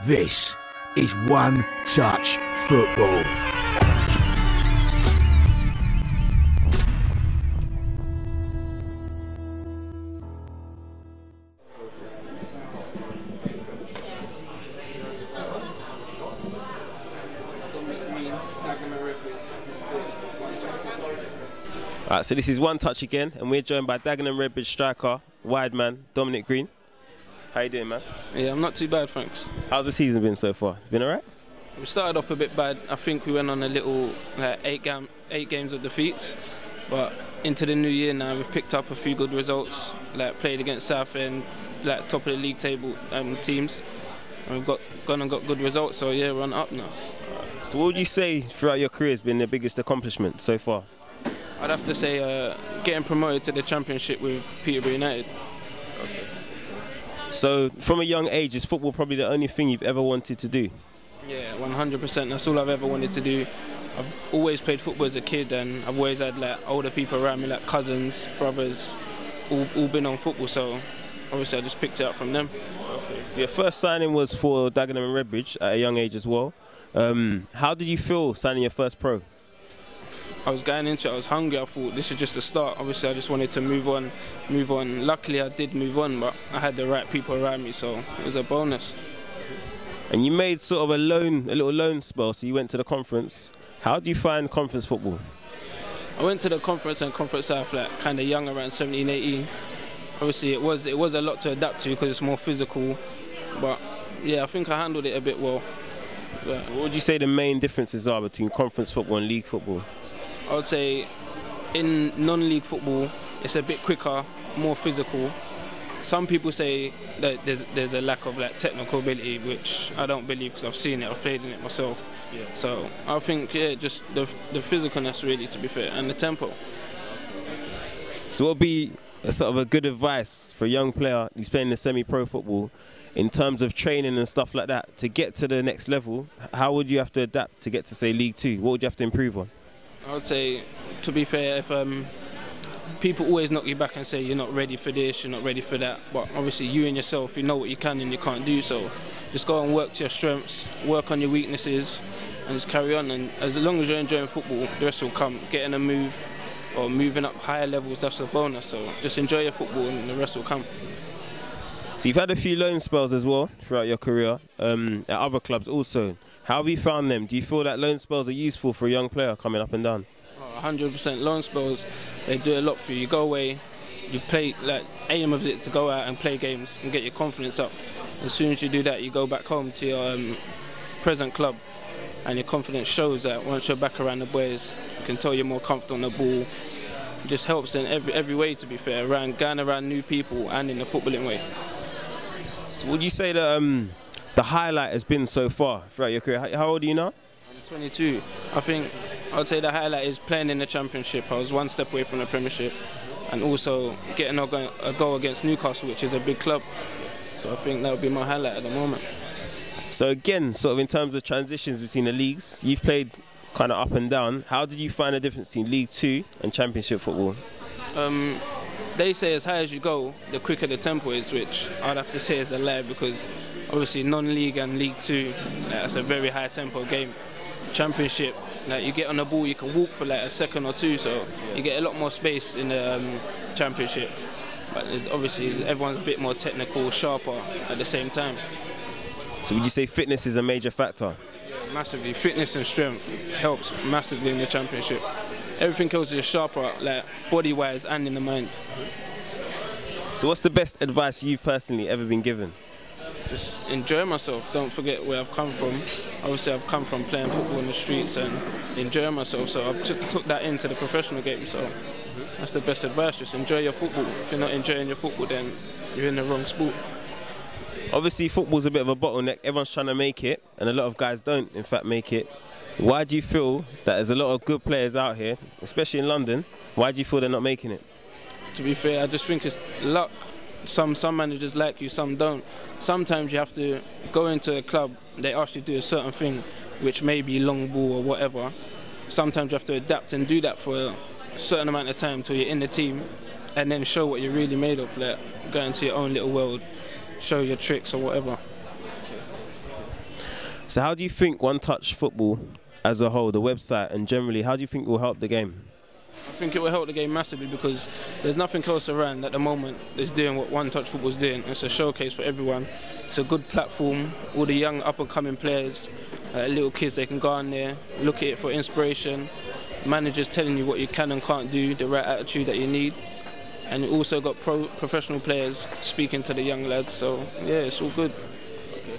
This is One Touch Football. Alright, so this is One Touch again, and we're joined by Dagenham Redbridge striker, wide man, Dominic Green. How you doing, man? Yeah, I'm not too bad, thanks. How's the season been so far? Been alright? We started off a bit bad. I think we went on a little eight games of defeats, but into the new year now we've picked up a few good results. Like played against Southend, like top of the league table teams, and we've gone and got good results. So yeah, we're on up now. So what would you say throughout your career has been the biggest accomplishment so far? I'd have to say getting promoted to the Championship with Peterborough United. Okay. So from a young age, is football probably the only thing you've ever wanted to do? Yeah, 100%. That's all I've ever wanted to do. I've always played football as a kid, and I've always had like older people around me, like cousins, brothers, all been on football. So obviously I just picked it up from them. Okay. So your first signing was for Dagenham and Redbridge at a young age as well. How did you feel signing your first pro? I was going into it, I was hungry. I thought this is just a start. Obviously I just wanted to move on. Luckily I did move on, but I had the right people around me, so it was a bonus. And you made sort of a little loan spell, so you went to the conference. How do you find conference football? I went to the conference and Conference South like kind of young, around 17, 18. Obviously it was a lot to adapt to because it's more physical, but yeah, I think I handled it a bit well. Yeah. So what would you say the main differences are between conference football and league football? I would say in non-league football, it's a bit quicker, more physical. Some people say that there's a lack of like technical ability, which I don't believe because I've seen it, I've played in it myself. Yeah. So I think just the physicalness really, to be fair, and the tempo. So what would be a sort of a good advice for a young player who's playing the semi-pro football in terms of training and stuff like that to get to the next level? How would you have to adapt to get to say League 2? What would you have to improve on? I would say, to be fair, if people always knock you back and say you're not ready for this, you're not ready for that, but obviously you and yourself, you know what you can and you can't do, so just go and work to your strengths, work on your weaknesses, and just carry on. And as long as you're enjoying football, the rest will come. Getting a move or moving up higher levels, that's a bonus, so just enjoy your football and the rest will come. So you've had a few loan spells as well throughout your career, at other clubs also. How have you found them? Do you feel that loan spells are useful for a young player coming up and down? 100%. Loan spells, they do a lot for you. You go away, you play, like, aim of it to go out and play games and get your confidence up. As soon as you do that, you go back home to your present club and your confidence shows that once you're back around the boys, you can tell you're more comfortable on the ball. It just helps in every way, to be fair, going around new people and in the footballing way. So would you say that the highlight has been so far throughout your career? How old are you now? I'm 22. I think I'd say the highlight is playing in the Championship. I was one step away from the Premiership, and also getting a goal against Newcastle, which is a big club. So I think that would be my highlight at the moment. So again, sort of in terms of transitions between the leagues, you've played kind of up and down. How did you find the difference between League 2 and Championship football? They say as high as you go, the quicker the tempo is, which I'd have to say is a lie, because obviously non-league and League 2, that's a very high tempo game. Championship, like, you get on the ball, you can walk for like a second or two, so you get a lot more space in the Championship. But obviously everyone's a bit more technical, sharper at the same time. So would you say fitness is a major factor? Yeah, massively. Fitness and strength helps massively in the Championship. Everything else is sharper, like body-wise and in the mind. So what's the best advice you've personally ever been given? Just enjoy myself. Don't forget where I've come from. Obviously I've come from playing football in the streets and enjoying myself, so I've just took that into the professional game, so that's the best advice. Just enjoy your football. If you're not enjoying your football, then you're in the wrong sport. Obviously football's a bit of a bottleneck. Everyone's trying to make it, and a lot of guys don't in fact make it. Why do you feel that there's a lot of good players out here, especially in London? Why do you feel they're not making it? To be fair, I just think it's luck. Some managers like you, some don't. Sometimes you have to go into a club, they ask you to do a certain thing, which may be long ball or whatever. Sometimes you have to adapt and do that for a certain amount of time till you're in the team, and then show what you're really made of. Like, go into your own little world, show your tricks or whatever. So how do you think One Touch Football as a whole, the website and generally, how do you think it will help the game? I think it will help the game massively because there's nothing else around at the moment that's doing what One Touch Football is doing. It's a showcase for everyone. It's a good platform. All the young up-and-coming players, little kids, they can go on there, look at it for inspiration. Managers telling you what you can and can't do, the right attitude that you need. And you also got professional players speaking to the young lads. So, yeah, it's all good. Okay.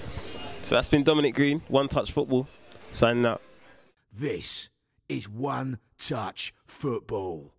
So that's been Dominic Green, One Touch Football, signing out. This is One Touch Football.